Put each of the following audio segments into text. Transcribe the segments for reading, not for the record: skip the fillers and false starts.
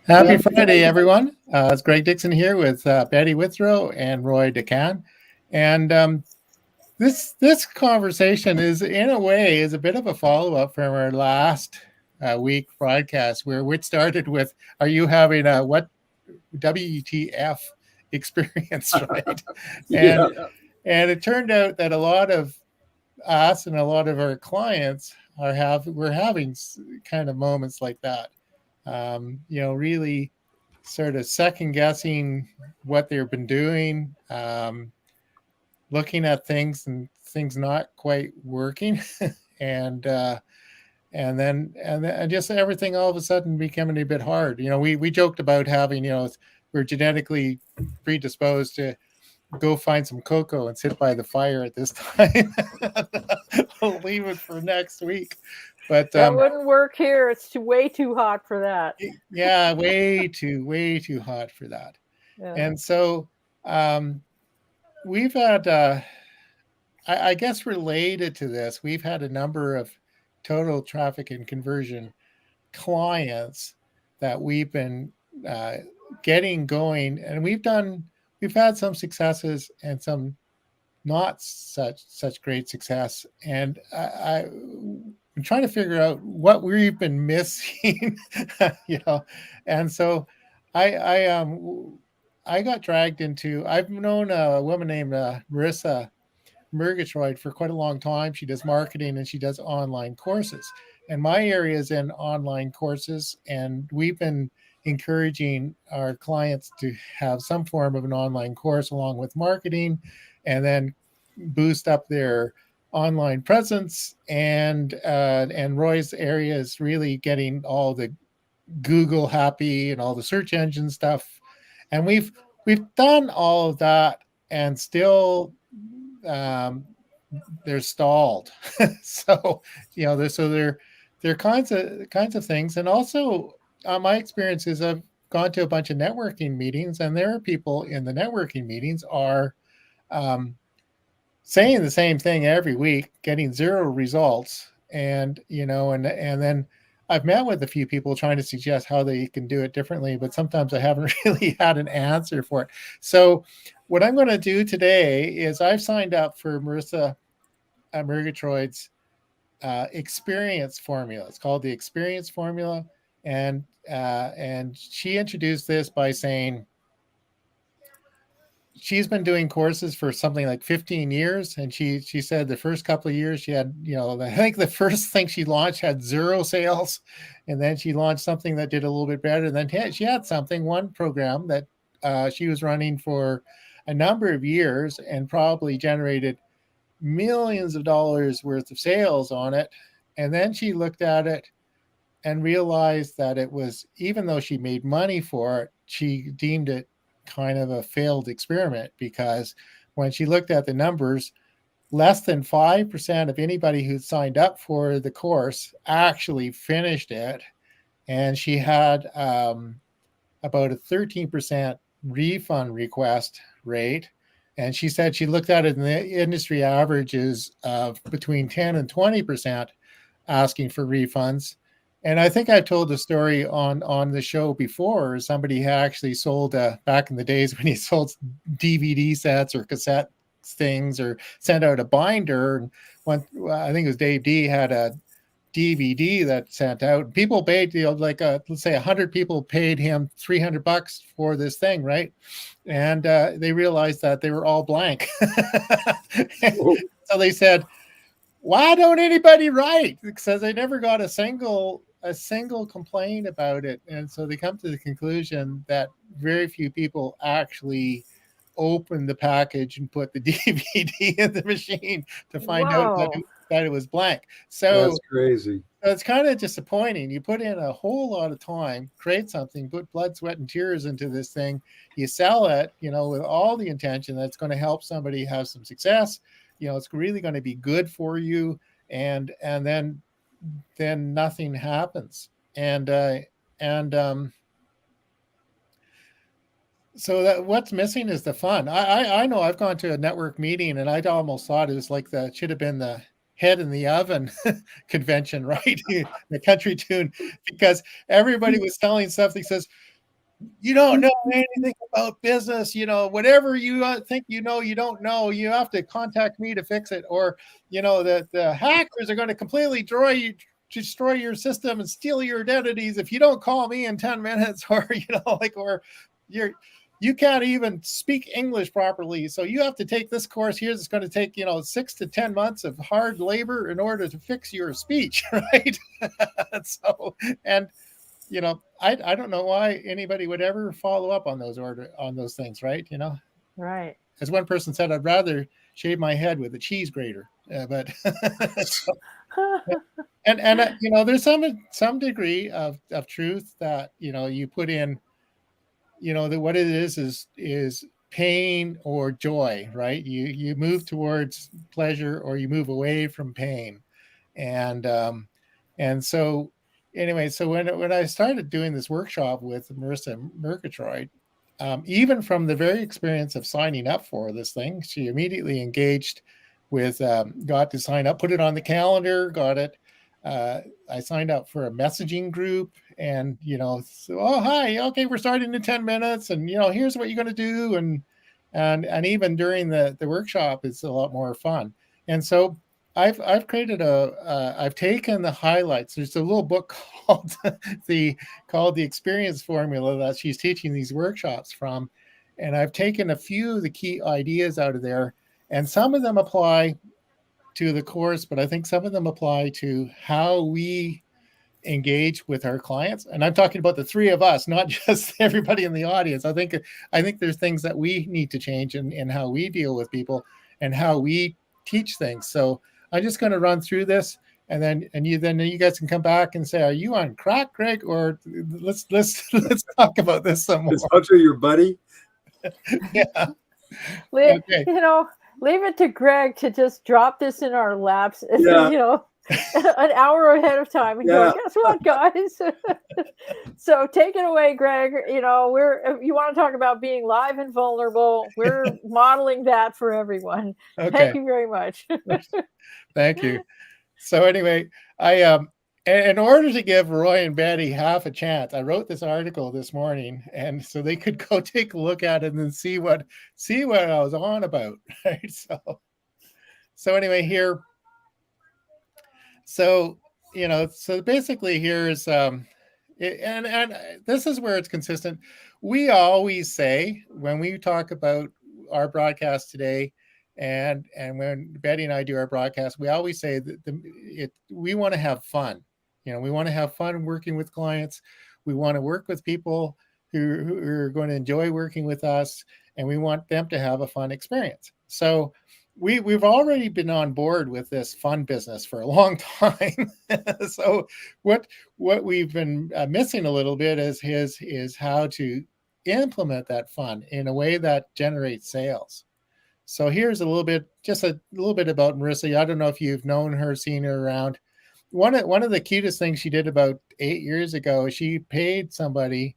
Happy Friday, everyone. It's Greg Dixon here with Betty Withrow and Roy DeCan. And this conversation is, in a way, is a bit of a follow-up from our last week broadcast, which started with, "Are you having a what WTF experience?" Right? And Yeah. and it turned out that a lot of us and a lot of our clients we're having kind of moments like that. Really sort of second guessing what they've been doing, looking at things and things not quite working, and and then just everything all of a sudden becoming a bit hard. We joked about having, we're genetically predisposed to go find some cocoa and sit by the fire at this time. I'll leave it for next week. But that wouldn't work here. It's way too hot for that. Yeah, way too hot for that. Yeah. And so we've had, I guess, related to this, we've had a number of total traffic and conversion clients that we've been getting going, and we've had some successes and some not such great success. And I'm trying to figure out what we've been missing, And so I got dragged into. I've known a woman named Marissa Murgatroyd for quite a long time. She does marketing and she does online courses. And my area is in online courses, and we've been encouraging our clients to have some form of an online course along with marketing, and then boost up their online presence. And Roy's area is really getting all the Google happy and all the search engine stuff. And we've done all of that, and still they're stalled. So they're kinds of things. And also, my experience is I've gone to a bunch of networking meetings, and there are people in the networking meetings are saying the same thing every week, getting zero results. And then I've met with a few people trying to suggest how they can do it differently, but sometimes I haven't really had an answer for it. So what I'm going to do today is I've signed up for Marissa Murgatroyd's experience formula. It's called the experience formula. And she introduced this by saying she's been doing courses for something like 15 years. And she said the first couple of years she had, I think the first thing she launched had zero sales. And then she launched something that did a little bit better. And then she had one program that she was running for a number of years and probably generated millions of dollars worth of sales on it. And then she looked at it and realized that it was, even though she made money for it, she deemed it kind of a failed experiment, because when she looked at the numbers, less than 5% of anybody who signed up for the course actually finished it. And she had about a 13% refund request rate. And she said she looked at it, and the industry averages of between 10 and 20% asking for refunds. And I think I told the story on the show before. Somebody had actually sold, back in the days when he sold DVD sets or cassette things, or sent out a binder. And I think it was Dave D had a DVD that sent out. People paid, let's say 100 people paid him $300 for this thing, right? And they realized that they were all blank. So they said, "Why don't anybody write?" Because they never got a single complaint about it. And so they come to the conclusion that very few people actually opened the package and put the DVD in the machine to find out that it was blank. So that's crazy. It's kind of disappointing. You put in a whole lot of time, create something, put blood, sweat, and tears into this thing. You sell it, with all the intention that it's going to help somebody have some success. It's really going to be good for you. And then nothing happens. So that what's missing is the fun. I know I've gone to a network meeting, and I almost thought it was like should have been the head in the oven convention, right? The country tune, because everybody was selling stuff that says, you don't know anything about business, whatever you think you don't know, you have to contact me to fix it. Or, the hackers are going to completely destroy your system and steal your identities if you don't call me in 10 minutes. Or, or you can't even speak English properly. So you have to take this course here. It's going to take, 6 to 10 months of hard labor in order to fix your speech. Right. So, and, I don't know why anybody would ever follow up on those things, right? Right. As one person said, I'd rather shave my head with a cheese grater. But so, there's some degree of truth that you put in. That what it is pain or joy, right? You move towards pleasure or you move away from pain, and so anyway, so when I started doing this workshop with Marissa Murgatroyd, even from the very experience of signing up for this thing, she immediately engaged with, got to sign up, put it on the calendar, got it. I signed up for a messaging group, and so, oh hi, okay, we're starting in 10 minutes, and here's what you're going to do, and even during the workshop, it's a lot more fun. And so I've created I've taken the highlights. There's a little book called the Experience Formula that she's teaching these workshops from, and I've taken a few of the key ideas out of there, and some of them apply to the course, but I think some of them apply to how we engage with our clients. And I'm talking about the three of us, not just everybody in the audience. I think there's things that we need to change in how we deal with people and how we teach things. So I'm just going to run through this, and then you guys can come back and say, are you on crack, Greg? Or let's talk about this some more. Is Hunter your buddy? Yeah. Okay. Leave it to Greg to just drop this in our laps, Yeah. an hour ahead of time, and go, guess what, guys? So take it away, Greg. You want to talk about being live and vulnerable. We're modeling that for everyone. Okay. Thank you very much. Thank you. So anyway, I in order to give Roy and Betty half a chance, I wrote this article this morning, and so they could go take a look at it and see what I was on about. Right. So anyway, here. So so basically here's and this is where it's consistent. We always say when we talk about our broadcast today, and when Betty and I do our broadcast, we always say that we want to have fun. We want to have fun working with clients. We want to work with people who are going to enjoy working with us, and we want them to have a fun experience. So we've already been on board with this fun business for a long time. So what we've been missing a little bit is how to implement that fun in a way that generates sales. So here's a little bit about Marissa. I don't know if you've known her, seen her around. One of the cutest things she did about 8 years ago is she paid somebody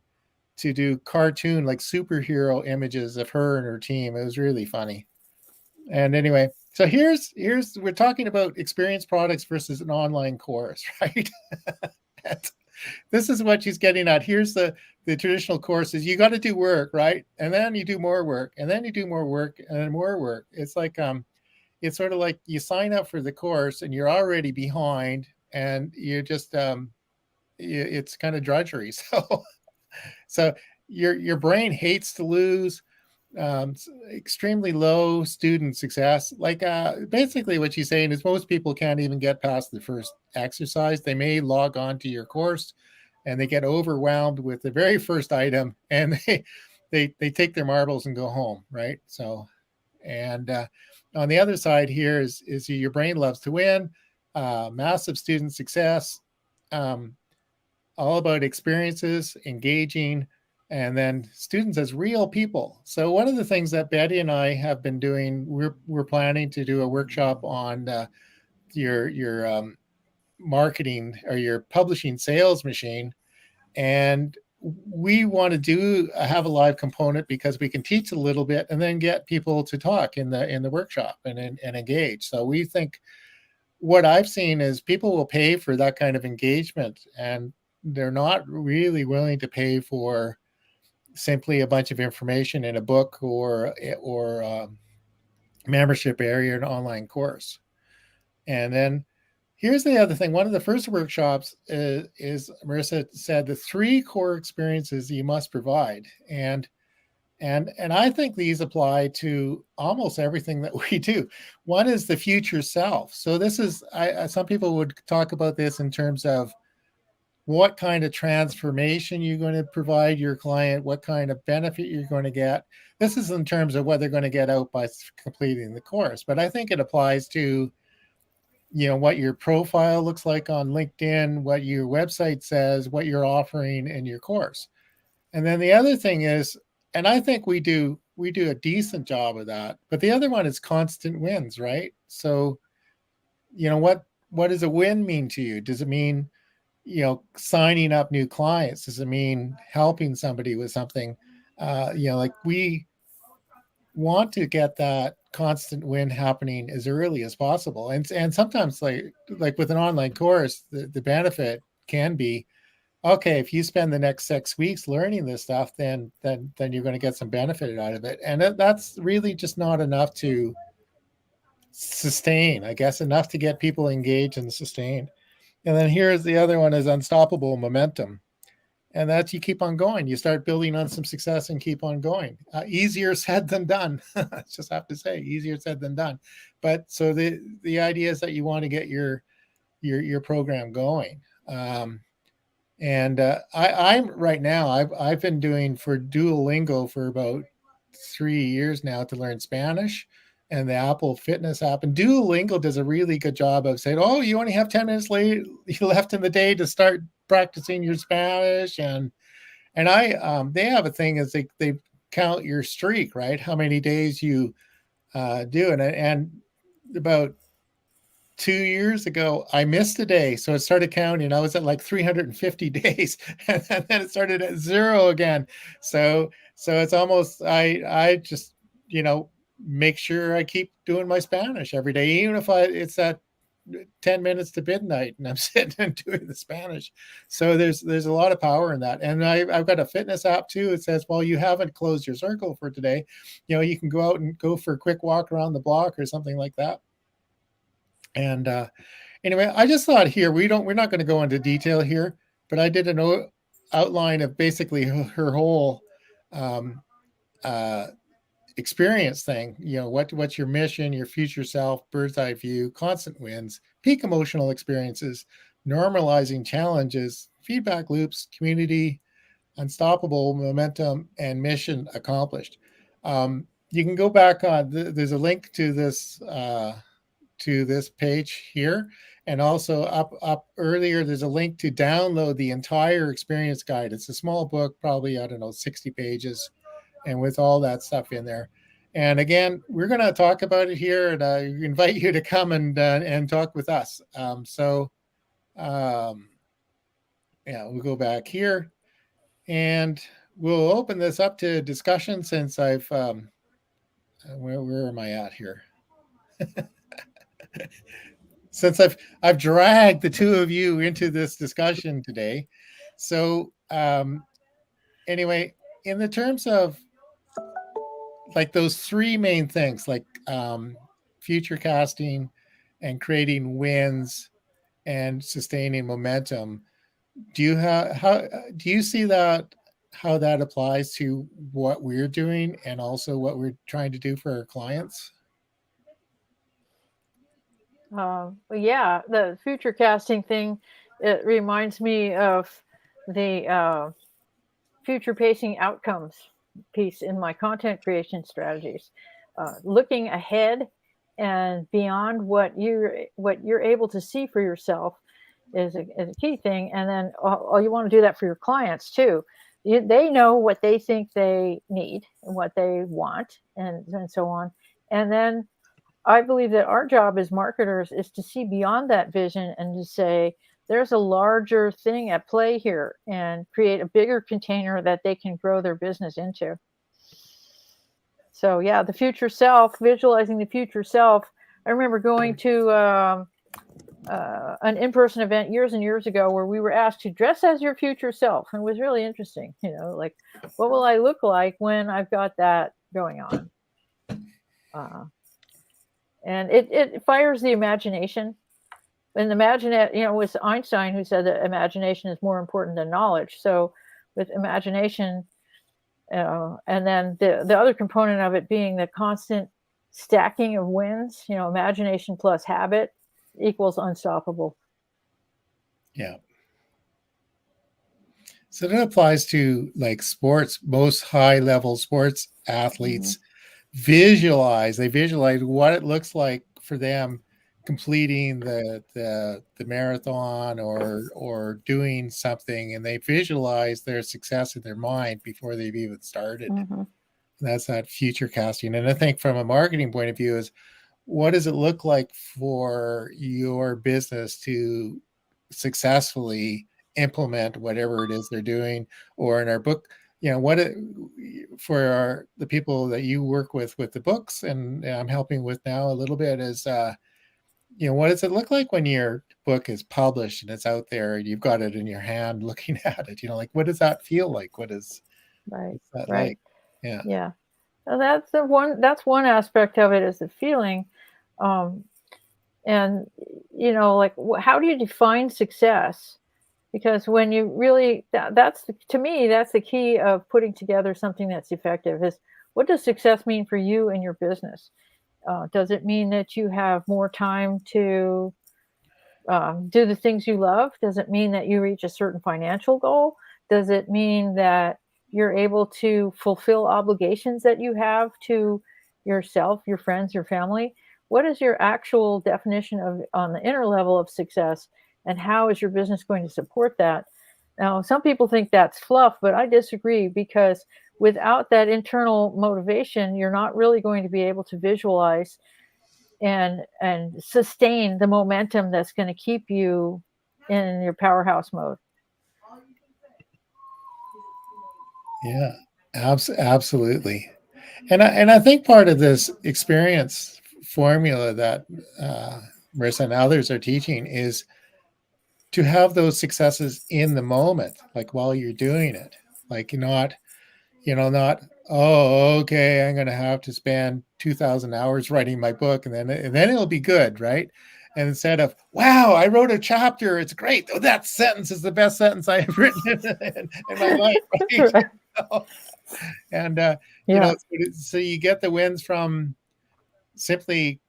to do cartoon, like superhero images of her and her team. It was really funny. And anyway, so here's we're talking about experience products versus an online course, right? This is what she's getting at. Here's the traditional courses. You got to do work, right? And then you do more work, and then you do more work, and then more work. It's like it's sort of like you sign up for the course and you're already behind, and you're just it's kind of drudgery. So your brain hates to lose. Extremely low student success. Like basically what she's saying is most people can't even get past the first exercise. They may log on to your course and they get overwhelmed with the very first item, and they take their marbles and go home, right? So, and on the other side here is your brain loves to win, massive student success, all about experiences, engaging, and then students as real people. So one of the things that Betty and I have been doing, we're planning to do a workshop on your marketing or your publishing sales machine, and we want to have a live component because we can teach a little bit and then get people to talk in the workshop and engage. So we think what I've seen is people will pay for that kind of engagement, and they're not really willing to pay for simply a bunch of information in a book or membership area, an online course. And then here's the other thing. One of the first workshops is Marissa said the 3 core experiences you must provide. And I think these apply to almost everything that we do. One is the future self. So this is, some people would talk about this in terms of what kind of transformation you're going to provide your client, what kind of benefit you're going to get. This is in terms of what they're going to get out by completing the course. But I think it applies to, what your profile looks like on LinkedIn, what your website says, what you're offering in your course. And then the other thing is, and I think we do a decent job of that, but the other one is constant wins, right? So, what does a win mean to you? Does it mean, signing up new clients? Does it mean helping somebody with something? Like we want to get that constant win happening as early as possible. And sometimes like with an online course, the benefit can be, okay, if you spend the next 6 weeks learning this stuff, then you're going to get some benefit out of it. And that's really just not enough to sustain, I guess, enough to get people engaged and sustained. And then here's the other one is unstoppable momentum. And that's you keep on going. You start building on some success and keep on going. Easier said than done. I just have to say, easier said than done. But so the idea is that you want to get your program going. I'm right now, I've been doing for Duolingo for about 3 years now to learn Spanish, and the Apple Fitness app. And Duolingo does a really good job of saying, oh, you only have 10 minutes left in the day to start practicing your Spanish. And they have a thing is they count your streak, right? How many days you do. And about 2 years ago, I missed a day. So it started counting. I was at like 350 days and then it started at 0 again. So it's almost, I just, make sure I keep doing my Spanish every day, even if it's at 10 minutes to midnight and I'm sitting and doing the Spanish. So there's a lot of power in that. And I've got a fitness app too. It says, well, you haven't closed your circle for today. You can go out and go for a quick walk around the block or something like that. And anyway, I just thought here, we're not going to go into detail here, but I did an outline of basically her whole experience thing. What's your mission, your future self, bird's eye view, constant wins, peak emotional experiences, normalizing challenges, feedback loops, community, unstoppable momentum, and mission accomplished. You can go back on, there's a link to this page here. And also up earlier, there's a link to download the entire experience guide. It's a small book, probably, 60 pages. And with all that stuff in there. And again, we're going to talk about it here, and I invite you to come and talk with us. We'll go back here and we'll open this up to discussion since I've, where am I at here? Since I've dragged the two of you into this discussion today. So anyway, in the terms of like those 3 main things, like future casting and creating wins and sustaining momentum, do you see that, how that applies to what we're doing and also what we're trying to do for our clients? Yeah, the future casting thing, it reminds me of the future pacing outcomes piece in my content creation strategies. Looking ahead and beyond what you're able to see for yourself is a key thing. And then you want to do that for your clients too. They know what they think they need and what they want and so on. And then I believe that our job as marketers is to see beyond that vision and to say, there's a larger thing at play here, and create a bigger container that they can grow their business into. So yeah, the future self, visualizing the future self. I remember going to an in-person event years and years ago where we were asked to dress as your future self, and it was really interesting. Like, what will I look like when I've got that going on? And it fires the imagination. And imagine it, it was Einstein who said that imagination is more important than knowledge. So with imagination, and then the other component of it being the constant stacking of wins, imagination plus habit equals unstoppable. Yeah. So that applies to like sports. Most high level sports athletes visualize what it looks like for them completing the marathon or doing something, and they visualize their success in their mind before they've even started. That's that future casting. And I think from a marketing point of view is, what does it look like for your business to successfully implement whatever it is they're doing? Or in our book, for the people that you work with the books, and I'm helping with now a little bit, is what does it look like when your book is published and it's out there and you've got it in your hand looking at it? Like, what does that feel like? What's that like? Yeah. So that's one aspect of it, is the feeling. And like, how do you define success? Because when you really, to me, that's the key of putting together something that's effective, is what does success mean for you and your business? Does it mean that you have more time to do the things you love? Does it mean that you reach a certain financial goal? Does it mean that you're able to fulfill obligations that you have to yourself, your friends, your family? What is your actual definition of, on the inner level, of success, and how is your business going to support that? Now, some people think that's fluff, but I disagree, because without that internal motivation, you're not really going to be able to visualize and sustain the momentum that's going to keep you in your powerhouse mode. Yeah, absolutely. And I think part of this experience formula that Marissa and others are teaching is to have those successes in the moment, like while you're doing it, like not, oh, okay, I'm going to have to spend 2,000 hours writing my book and then it'll be good, right? And instead of, wow, I wrote a chapter, it's great. Oh, that sentence is the best sentence I have written in my life. Right? And so you get the wins from simply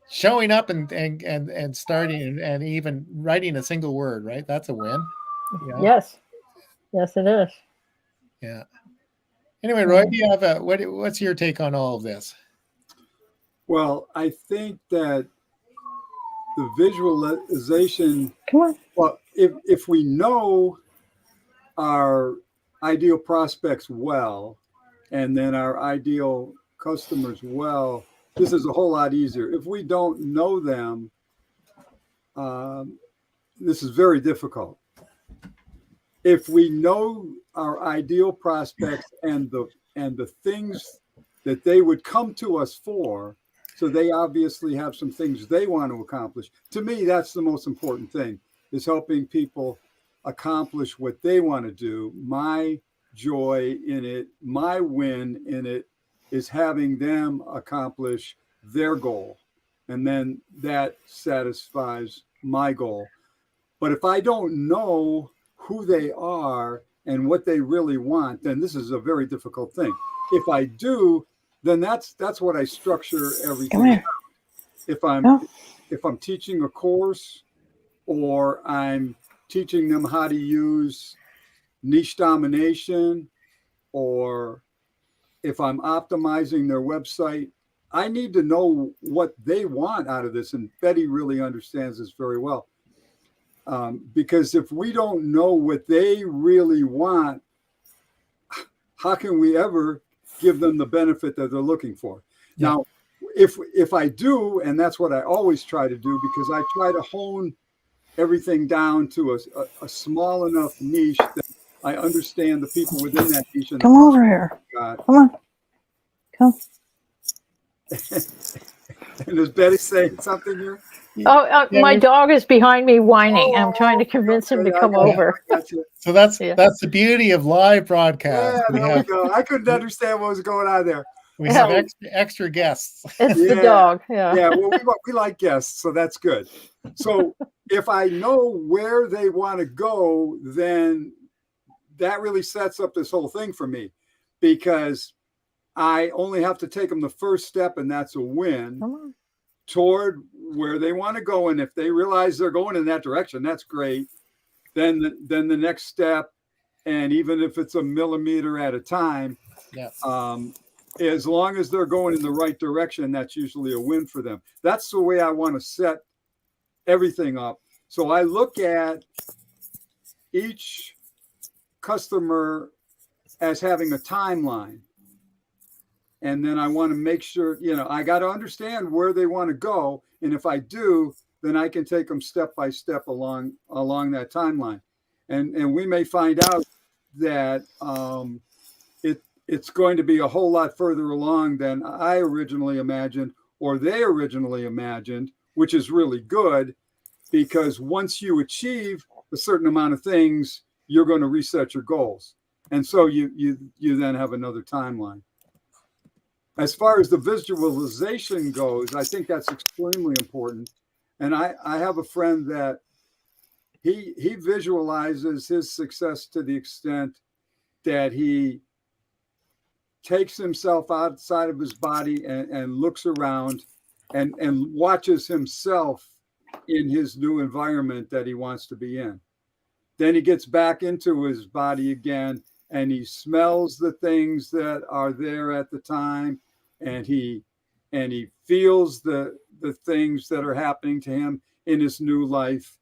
showing up and starting and even writing a single word, right? That's a win. Yes, it is. Yeah. Anyway, Roy, do you have what's your take on all of this? Well, I think that the visualization, well, if we know our ideal prospects well, and then our ideal customers well, this is a whole lot easier. If we don't know them, this is very difficult. If we know our ideal prospects and the things that they would come to us for, so they obviously have some things they want to accomplish. To me, that's the most important thing, is helping people accomplish what they want to do. My joy in it, my win in it, is having them accomplish their goal. And then that satisfies my goal. But if I don't know who they are and what they really want, then this is a very difficult thing. If I do, then that's what I structure everything around. If I'm teaching a course, or I'm teaching them how to use niche domination, or if I'm optimizing their website, I need to know what they want out of this. And Betty really understands this very well. Because if we don't know what they really want, how can we ever give them the benefit that they're looking for? Yeah. Now, if I do, and that's what I always try to do, because I try to hone everything down to a small enough niche that I understand the people within that niche. And come over here. Come on. Come. And is Betty saying something here? Oh, Yeah, my we- dog is behind me whining. I'm trying to Oh, convince him to okay, come I got you, over. I got you. So that's Yeah. the beauty of live broadcast. Yeah, there we go. I couldn't understand what was going on there. We have So- extra guests. It's the Yeah. dog. Yeah. Yeah, well, we like guests, so that's good. So if I know where they want to go, then that really sets up this whole thing for me, because I only have to take them the first step, and that's a win Come on. toward where they want to go. And if they realize they're going in that direction, that's great. Then the next step, and even if it's a millimeter at a time, Yeah. as long as they're going in the right direction, that's usually a win for them. That's the way I want to set everything up. So I look at each customer as having a timeline. And then I want to make sure, I got to understand where they want to go. And if I do, then I can take them step by step along that timeline. And we may find out that it's going to be a whole lot further along than I originally imagined, or they originally imagined, which is really good, because once you achieve a certain amount of things, you're going to reset your goals. And so you then have another timeline. As far as the visualization goes, I think that's extremely important. And I have a friend that he visualizes his success to the extent that he takes himself outside of his body and looks around and watches himself in his new environment that he wants to be in. Then he gets back into his body again, and he smells the things that are there at the time, and he feels the things that are happening to him in his new life.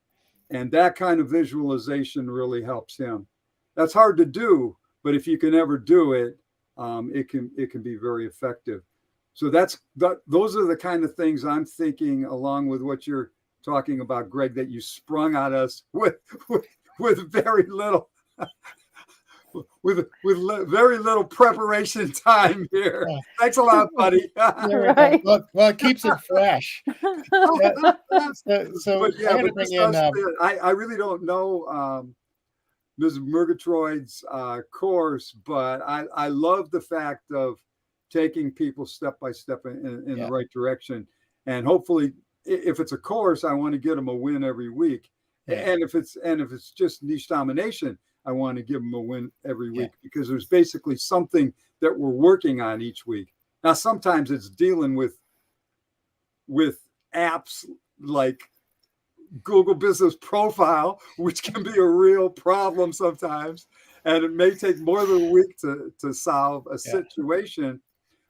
And that kind of visualization really helps him. That's hard to do, but if you can ever do it, it can be very effective. So those are the kind of things I'm thinking, along with what you're talking about, Greg, that you sprung on us with very little with very little preparation time here. Yeah. Thanks a lot, buddy. Right. Well, it keeps it fresh. So But yeah, I'm going to but bring this in. does fit. I really don't know Ms. Murgatroyd's course, but I love the fact of taking people step by step in the right direction. And hopefully, if it's a course, I want to get them a win every week. Yeah. And if it's just niche domination, I want to give them a win every week, because there's basically something that we're working on each week. Now, sometimes it's dealing with apps like Google Business Profile, which can be a real problem sometimes. And it may take more than a week to solve a situation,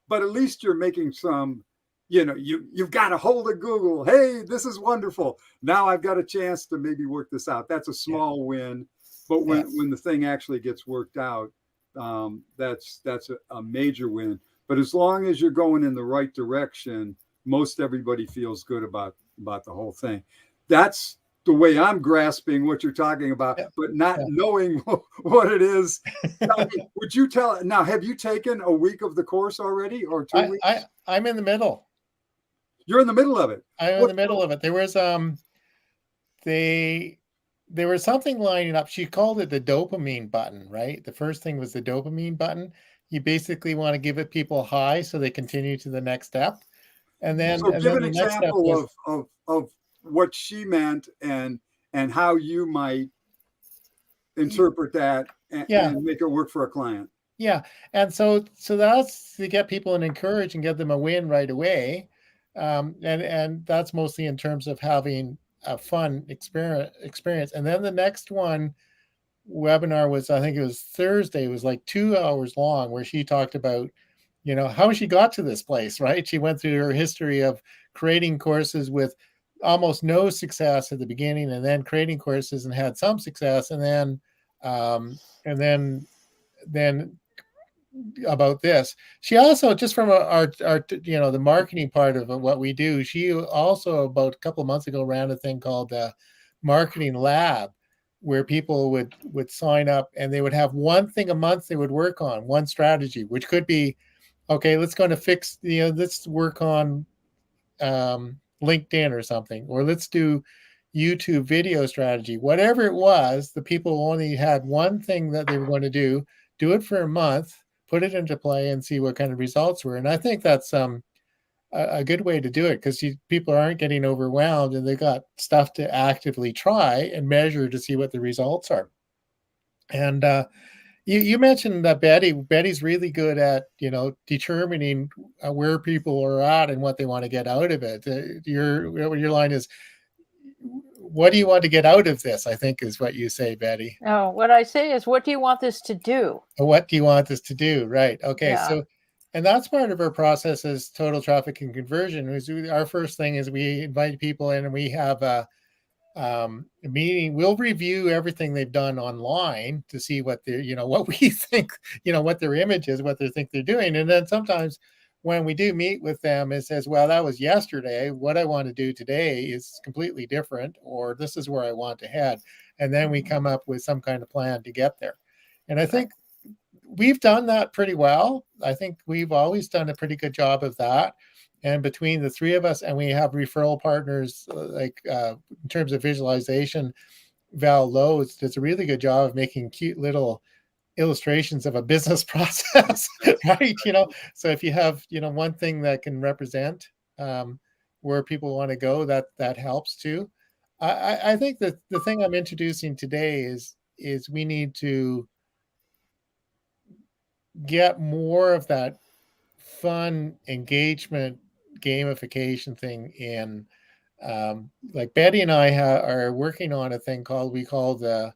but at least you're making some, you've got a hold of Google. Hey, this is wonderful. Now I've got a chance to maybe work this out. That's a small win. But when the thing actually gets worked out, that's a major win. But as long as you're going in the right direction, most everybody feels good about the whole thing. That's the way I'm grasping what you're talking about, but not knowing what it is. Would you tell now? Have you taken a week of the course already, or 2 weeks? I'm in the middle. You're in the middle of it. I'm in the middle of it. There was there was something lining up. She called it the dopamine button, right? The first thing was the dopamine button. You basically want to give it people high so they continue to the next step. And then, so give an the next step example was, of what she meant and how you might interpret that and make it work for a client. Yeah. And so that's to get people and encourage and get them a win right away. And that's mostly in terms of having a fun experience. And then the next webinar was, I think it was Thursday, it was like 2 hours long, where she talked about, how she got to this place, right? She went through her history of creating courses with almost no success at the beginning, and then creating courses and had some success. And then about this, she also, just from our the marketing part of what we do, she also about a couple of months ago ran a thing called the Marketing Lab, where people would sign up and they would have one thing a month they would work on, one strategy, which could be, okay, let's go to fix, let's work on LinkedIn or something, or let's do YouTube video strategy. Whatever it was, the people only had one thing that they were going to do it for a month, put it into play, and see what kind of results were. And I think that's a good way to do it, because people aren't getting overwhelmed and they've got stuff to actively try and measure to see what the results are. And you mentioned that Betty's really good at, determining where people are at and what they want to get out of it. Your line is, what do you want to get out of this? I think is what you say, Betty. Oh, what I say is, what do you want this to do? What do you want this to do? Right. Okay. Yeah. So, and that's part of our process is total traffic and conversion. Our first thing is we invite people in and we have a meeting. We'll review everything they've done online to see what they're, what we think, what their image is, what they think they're doing. And then sometimes when we do meet with them, it says, well, that was yesterday. What I want to do today is completely different, or this is where I want to head. And then we come up with some kind of plan to get there. And I think we've done that pretty well. I think we've always done a pretty good job of that. And between the three of us, and we have referral partners, in terms of visualization, Val Lowe's does a really good job of making cute little illustrations of a business process, right? So if you have, one thing that can represent where people want to go, that helps too. I think that the thing I'm introducing today is we need to get more of that fun engagement gamification thing in. Like Betty and I are working on a thing we call the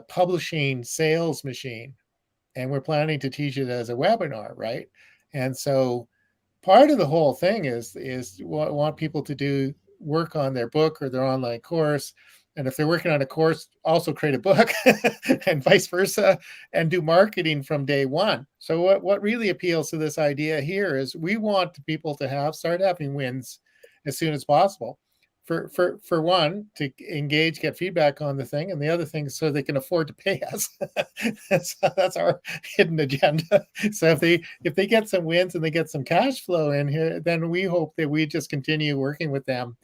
publishing sales machine, and we're planning to teach it as a webinar, right? And so part of the whole thing is want people to do work on their book or their online course. And if they're working on a course, also create a book and vice versa, and do marketing from day one. So what really appeals to this idea here is we want people to start having wins as soon as possible. For one, to engage, get feedback on the thing, and the other thing is so they can afford to pay us. So that's our hidden agenda. So if they get some wins and they get some cash flow in here, then we hope that we just continue working with them.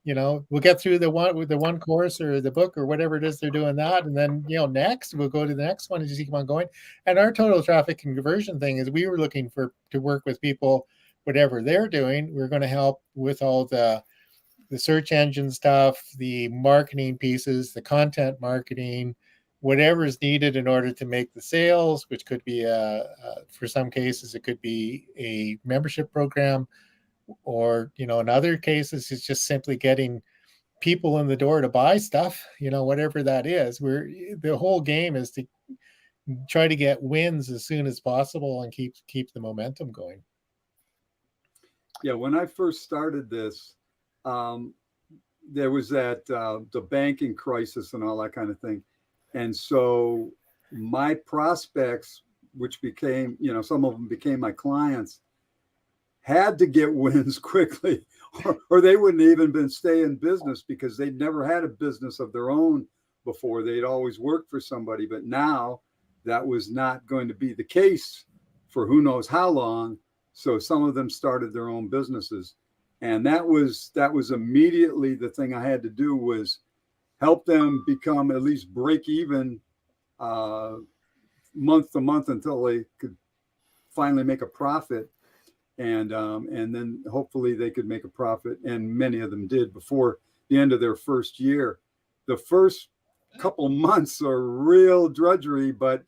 We'll get through the one course or the book or whatever it is they're doing that, and then next we'll go to the next one and just keep on going. And our total traffic and conversion thing is we were looking to work with people, whatever they're doing. We're going to help with all the search engine stuff, the marketing pieces, the content marketing, whatever is needed in order to make the sales, which could be for some cases it could be a membership program. Or, in other cases, it's just simply getting people in the door to buy stuff, whatever that is. The whole game is to try to get wins as soon as possible and keep the momentum going. Yeah, when I first started this, there was the banking crisis and all that kind of thing. And so my prospects, which became, some of them became my clients, had to get wins quickly, or they wouldn't even stay in business, because they'd never had a business of their own before. They'd always worked for somebody, but now that was not going to be the case for who knows how long. So some of them started their own businesses, and that was immediately the thing I had to do, was help them become at least break even month to month until they could finally make a profit. And then hopefully they could make a profit. And many of them did before the end of their first year. The first couple months are real drudgery, but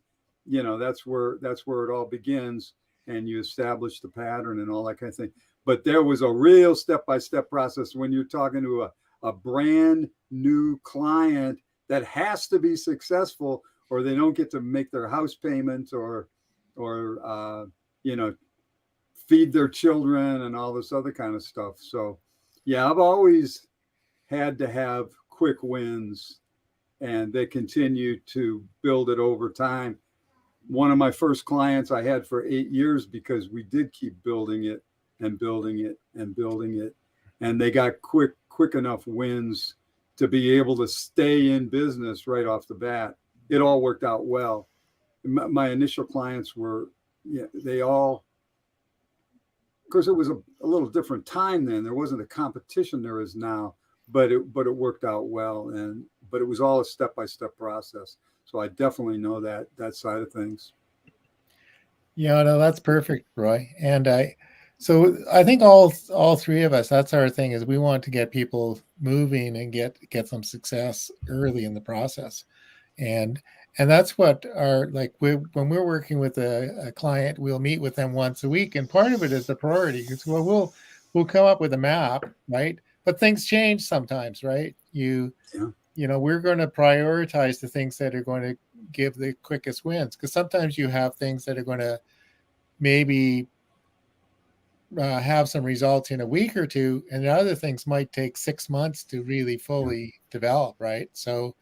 that's where it all begins, and you establish the pattern and all that kind of thing. But there was a real step-by-step process when you're talking to a brand new client that has to be successful, or they don't get to make their house payment, or feed their children and all this other kind of stuff. So yeah, I've always had to have quick wins, and they continue to build it over time. One of my first clients I had for 8 years, because we did keep building it and building it and building it. And they got quick enough wins to be able to stay in business right off the bat. It all worked out well. My initial clients were, they all course, it was a little different time then. There wasn't a competition there is now, but it worked out well. But it was all a step-by-step process. So I definitely know that side of things. Yeah, no, that's perfect, Roy. And so I think all three of us, that's our thing, is we want to get people moving and get some success early in the process. And that's what when we're working with a client, we'll meet with them once a week, and part of it is the priority. It's, well, we'll come up with a map, right? But things change sometimes, right? You know, we're going to prioritize the things that are going to give the quickest wins, because sometimes you have things that are going to maybe have some results in a week or two, and other things might take 6 months to really fully develop, right? So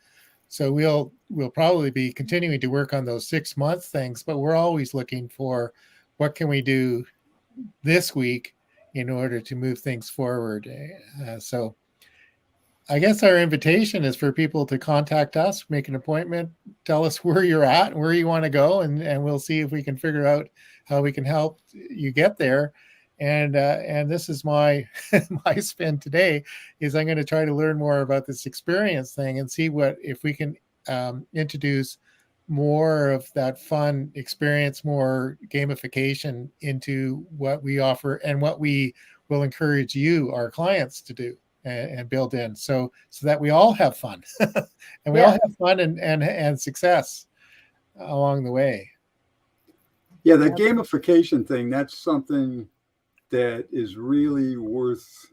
we'll probably be continuing to work on those 6 month things, but we're always looking for what can we do this week in order to move things forward. So I guess our invitation is for people to contact us, make an appointment, tell us where you're at, where you want to go, and we'll see if we can figure out how we can help you get there. And this is my my spin today, is I'm going to try to learn more about this experience thing and see if we can introduce more of that fun experience, more gamification into what we offer and what we will encourage you, our clients, to do and build in, so that we all have fun and we all have fun and success along the way. Yeah, the gamification thing, that's something that is really worth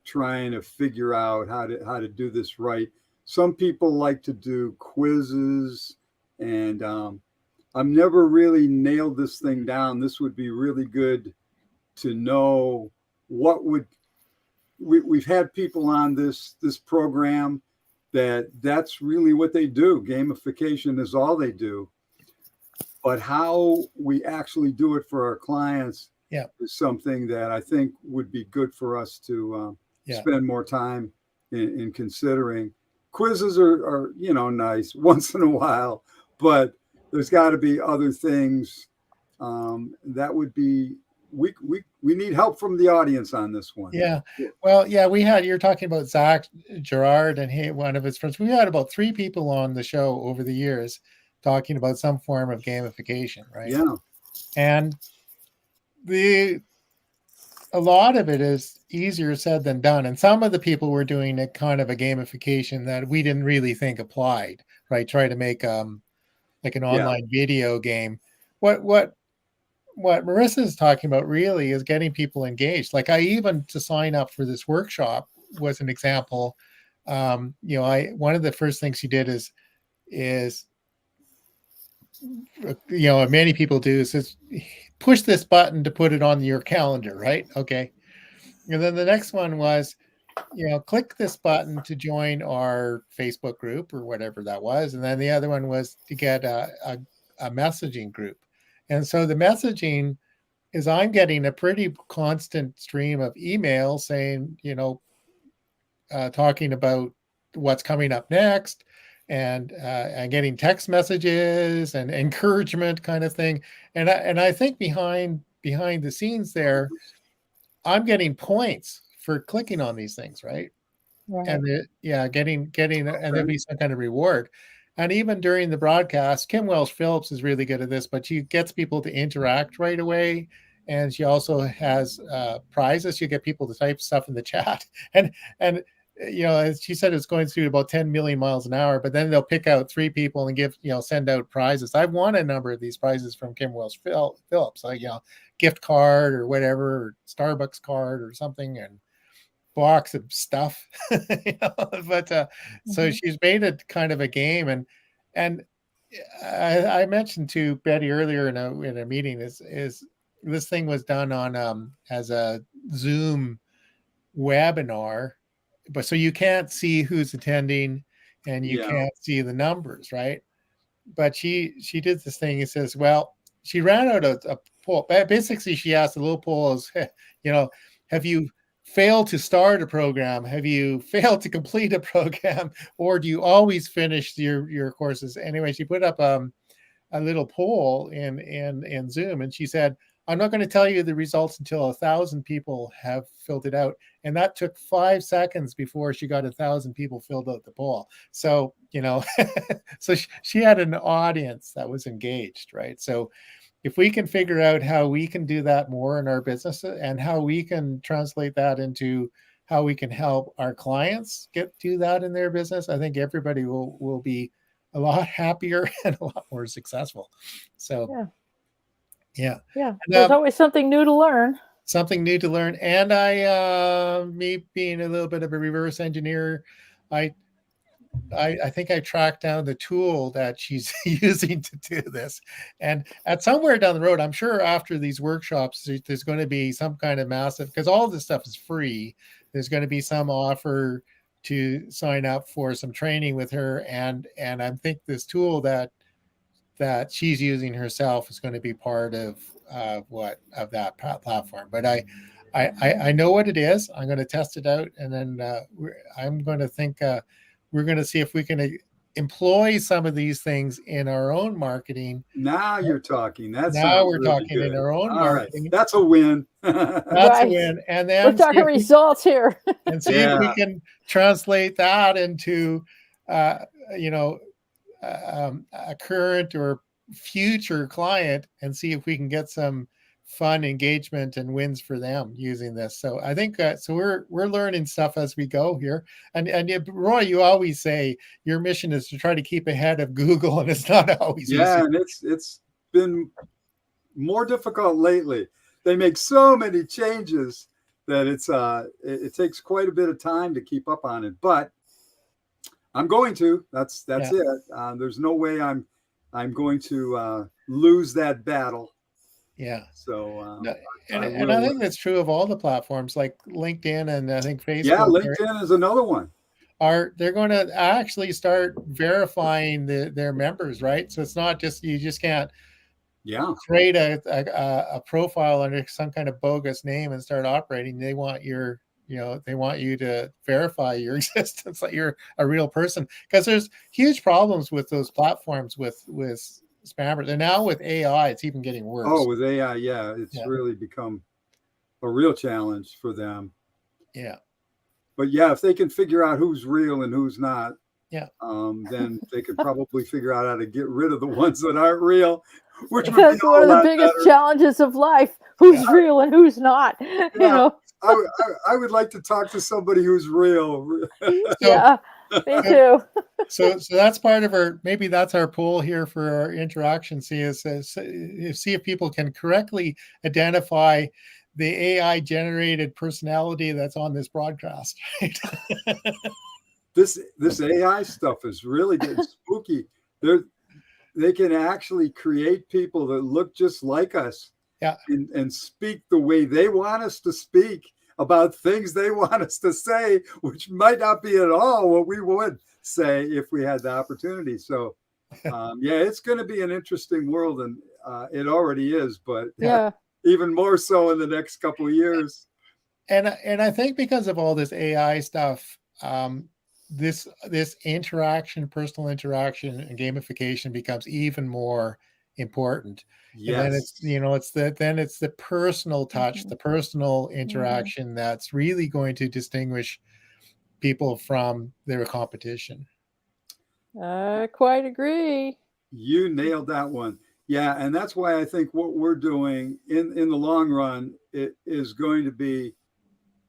trying to figure out how to do this right. Some people like to do quizzes, and I've never really nailed this thing down. This would be really good to know what would we've had people on this program that's really what they do. Gamification is all they do. But how we actually do it for our clients is something that I think would be good for us to spend more time in considering. Quizzes are nice once in a while, but there's got to be other things that would be. We need help from the audience on this one. Yeah. Well, you're talking about Zach Gerard and one of his friends. We had about 3 people on the show over the years talking about some form of gamification, right? Yeah. And a lot of it is easier said than done. And some of the people were doing a kind of a gamification that we didn't really think applied, right? Try to make like an online video game. What Marissa is talking about really is getting people engaged. Like to sign up for this workshop was an example. One of the first things she did is many people do is push this button to put it on your calendar, right? Okay. And then the next one was, click this button to join our Facebook group or whatever that was. And then the other one was to get a messaging group. And so the messaging is I'm getting a pretty constant stream of emails saying, talking about what's coming up next, and getting text messages and encouragement kind of thing. And I think behind the scenes there, I'm getting points for clicking on these things, right? And getting and there'll be some kind of reward. And even during the broadcast, Kim Welsh Phillips is really good at this, but she gets people to interact right away. And she also has prizes. You get people to type stuff in the chat. And as she said, it's going through about 10 million miles an hour, but then they'll pick out 3 people and send out prizes. I've won a number of these prizes from Kim Welsh Phillips, like, gift card or whatever, or Starbucks card or something, and box of stuff. So she's made it kind of a game. And I mentioned to Betty earlier in a meeting is this thing was done on as a Zoom webinar, but so you can't see who's attending and you can't see the numbers, right? But she did this thing. It says, well, she ran out a poll. Basically, she asked, the little poll is, have you failed to start a program? Have you failed to complete a program? Or do you always finish your courses? Anyway, she put up a a little poll in Zoom, and she said, "I'm not going to tell you the results until 1,000 people have filled it out." And that took 5 seconds before she got 1,000 people filled out the poll. So, so she had an audience that was engaged, right? So if we can figure out how we can do that more in our business and how we can translate that into how we can help our clients do that in their business, I think everybody will be a lot happier and a lot more successful. So yeah. Yeah. And, There's always something new to learn. something new to learn. And me being a little bit of a reverse engineer, I think I tracked down the tool that she's using to do this. And at somewhere down the road, I'm sure after these workshops, there's going to be some kind of massive, because all this stuff is free. There's going to be some offer to sign up for some training with her. And I think this tool that she's using herself is going to be part of that platform. But I know what it is. I'm going to test it out, and then I'm going to think we're going to see if we can employ some of these things in our own marketing. Now you're talking. Now we're really talking good. in our own All marketing. Right. That's a win. That's Right. a win. And then We're talking results here. and see if we can translate that into a current or future client, and see if we can get some fun engagement and wins for them using this. So I think so we're learning stuff as we go here. And Roy, you always say your mission is to try to keep ahead of Google, and it's not always easy. And it's been more difficult lately. They make so many changes that it takes quite a bit of time to keep up on it. But I'm going to. That's it. There's no way I'm going to lose that battle. Yeah. So, and I think that's true of all the platforms like LinkedIn and I think Facebook. Yeah, LinkedIn is another one. They're going to actually start verifying their members, right? So it's not just, you just can't create a profile under some kind of bogus name and start operating. They want you to verify your existence, that you're a real person, because there's huge problems with those platforms with spammers. And now with AI, it's even getting worse. Oh, with AI, it's really become a real challenge for them. Yeah. But if they can figure out who's real and who's not, then they could probably figure out how to get rid of the ones that aren't real. Which that's one of the biggest challenges of life. Who's real and who's not? You know. I would like to talk to somebody who's real. Yeah, me too. So that's part of maybe that's our poll here for our interaction. See if people can correctly identify the AI generated personality that's on this broadcast. Right? This AI stuff is really getting spooky. They can actually create people that look just like us. Yeah. And speak the way they want us to speak about things they want us to say, which might not be at all what we would say if we had the opportunity. So, it's going to be an interesting world, and it already is, but even more so in the next couple of years. And I think because of all this AI stuff, this personal interaction and gamification becomes even more important. Yes. And then it's the personal touch, the personal interaction that's really going to distinguish people from their competition. I quite agree. You nailed that one. Yeah, and that's why I think what we're doing in the long run, it is going to be,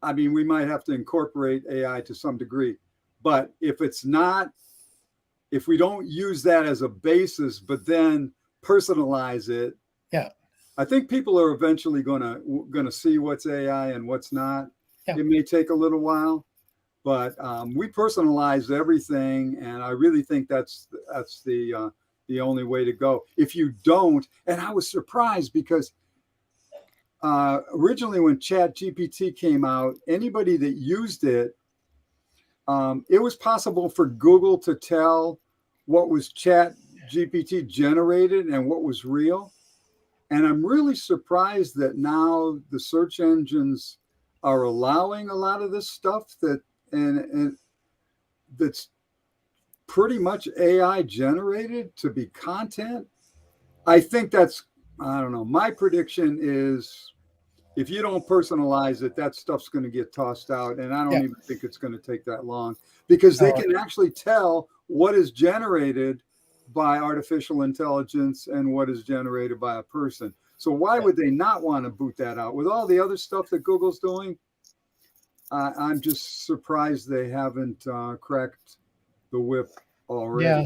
I mean, we might have to incorporate AI to some degree, but if we don't use that as a basis, but then personalize it, I think people are eventually gonna see what's AI and what's not. It may take a little while, but we personalize everything, and I really think that's the only way to go. If you don't, and I was surprised because originally when ChatGPT came out, anybody that used it, it was possible for Google to tell what was ChatGPT generated and what was real. And I'm really surprised that now the search engines are allowing a lot of this stuff and that's pretty much AI generated to be content. I think that's, I don't know. My prediction is if you don't personalize it, that stuff's going to get tossed out. And I don't Yeah. even think it's going to take that long because they No. can actually tell what is generated by artificial intelligence and what is generated by a person. So why would they not want to boot that out? With all the other stuff that Google's doing, I'm just surprised they haven't cracked the whip already. Yeah.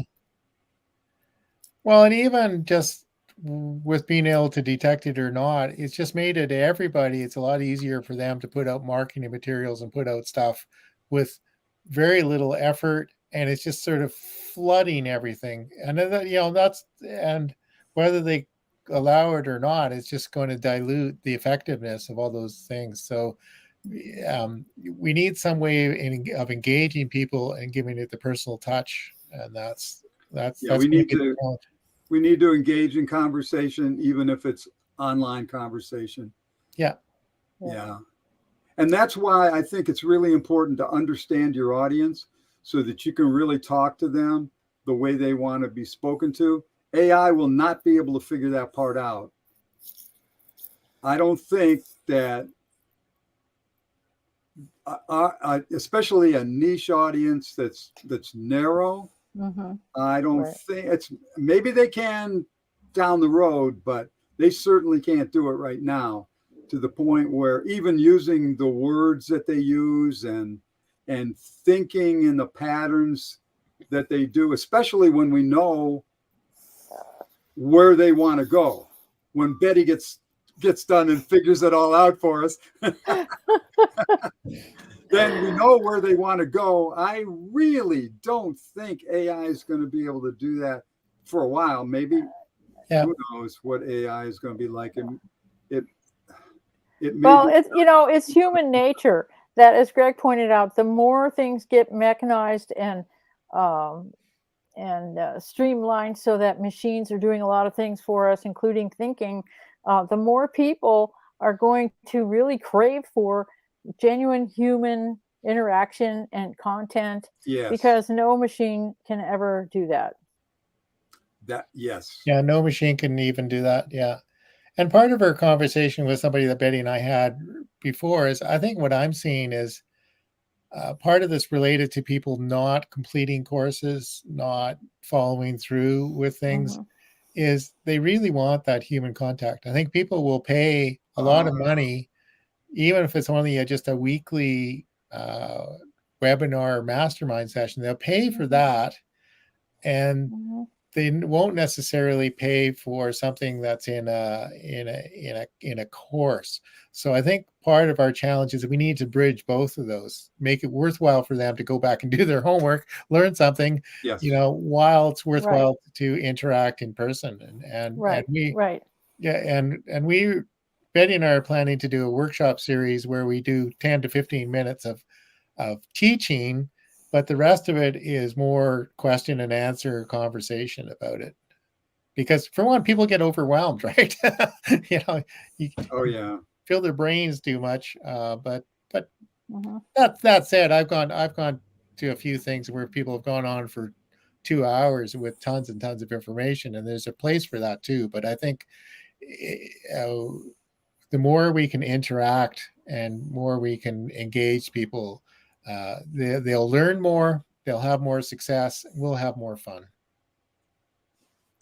Well, and even just with being able to detect it or not, it's just made it everybody. It's a lot easier for them to put out marketing materials and put out stuff with very little effort, and it's just sort of flooding everything. And then, that's, and whether they allow it or not, it's just going to dilute the effectiveness of all those things. So we need some way of engaging people and giving it the personal touch, and that's we need gonna be to the challenge. we need to engage in conversation, even if it's online conversation. Yeah. And that's why I think it's really important to understand your audience so that you can really talk to them the way they want to be spoken to. AI will not be able to figure that part out. I don't think that, especially a niche audience that's narrow, I don't think it's, maybe they can down the road, but they certainly can't do it right now, to the point where even using the words that they use and thinking in the patterns that they do, especially when we know where they want to go. When Betty gets done and figures it all out for us, then we know where they want to go. I really don't think AI is going to be able to do that for a while. Maybe, who knows what AI is going to be like. And it well, it's, it's human nature that, as Greg pointed out, the more things get mechanized and streamlined so that machines are doing a lot of things for us, including thinking, the more people are going to really crave for genuine human interaction and content. Yes. Because no machine can ever do that. Yes. Yeah, no machine can even do that. Yeah. And part of our conversation with somebody that Betty and I had before is, I think what I'm seeing is part of this related to people not completing courses, not following through with things, is they really want that human contact. I think people will pay a lot of money, even if it's only just a weekly webinar or mastermind session. They'll pay for that, and they won't necessarily pay for something that's in a course. So I think part of our challenge is that we need to bridge both of those, make it worthwhile for them to go back and do their homework, learn something, while it's worthwhile to interact in person. And Betty and I are planning to do a workshop series where we do 10 to 15 minutes of teaching, but the rest of it is more question and answer conversation about it. Because for one, people get overwhelmed, right? Fill their brains too much. But that said, I've gone to a few things where people have gone on for 2 hours with tons and tons of information, and there's a place for that too. But I think the more we can interact and more we can engage people, they'll learn more, they'll have more success, we'll have more fun.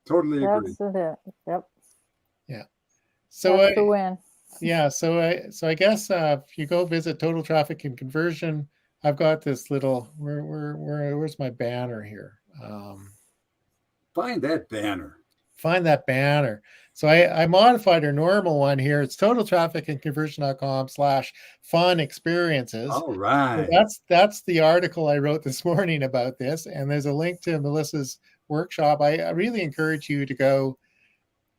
Totally agree. That's it. Yep. Yeah. So that's the win. Yeah. So I guess if you go visit Total Traffic and Conversion, I've got this little, where's my banner here? Find that banner. So I modified our normal one here. It's totaltrafficandconversion.com/fun experiences. All right. So that's the article I wrote this morning about this. And there's a link to Melissa's workshop. I really encourage you to go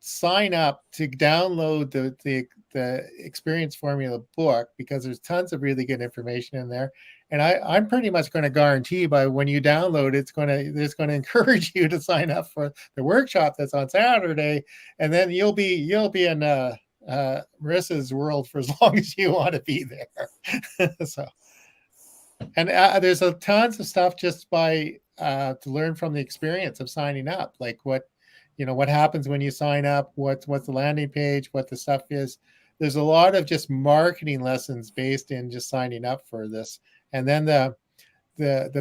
sign up to download the Experience Formula book, because there's tons of really good information in there. And I'm pretty much going to guarantee by when you download it's going to encourage you to sign up for the workshop that's on Saturday, and then you'll be in Marissa's world for as long as you want to be there. So, and there's tons of stuff just by to learn from the experience of signing up, like what what happens when you sign up, what's the landing page, what the stuff is. There's a lot of just marketing lessons based in just signing up for this. And then the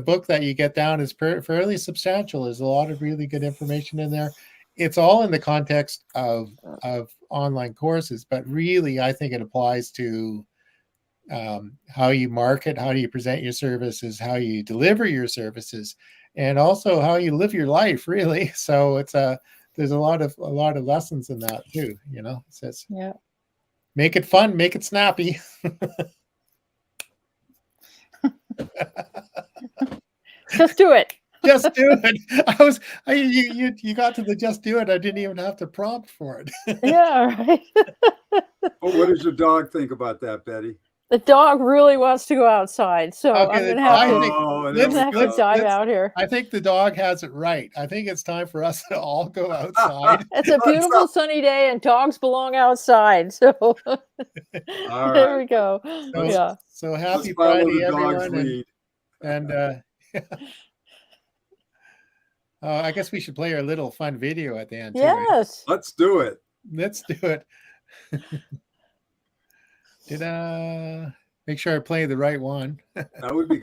book that you get down is fairly substantial. There's a lot of really good information in there. It's all in the context of online courses, but really I think it applies to how you market, how do you present your services, how you deliver your services, and also how you live your life, really. So there's a lot of lessons in that too. It says, Yeah. Make it fun, make it snappy. Just do it. Just do it. You got to the just do it. I didn't even have to prompt for it. Yeah, right. Oh, what does your dog think about that, Betty? The dog really wants to go outside, so Okay, I'm gonna have to, dive out here. I think the dog has it right. I think it's time for us to all go outside. It's a beautiful sunny day, and dogs belong outside. So there we go. Yeah. So happy Let's follow Friday, the dog's everyone, lead. and I guess we should play our little fun video at the end. Too, right? Let's do it. Let's do it. Make sure I play the right one. That would be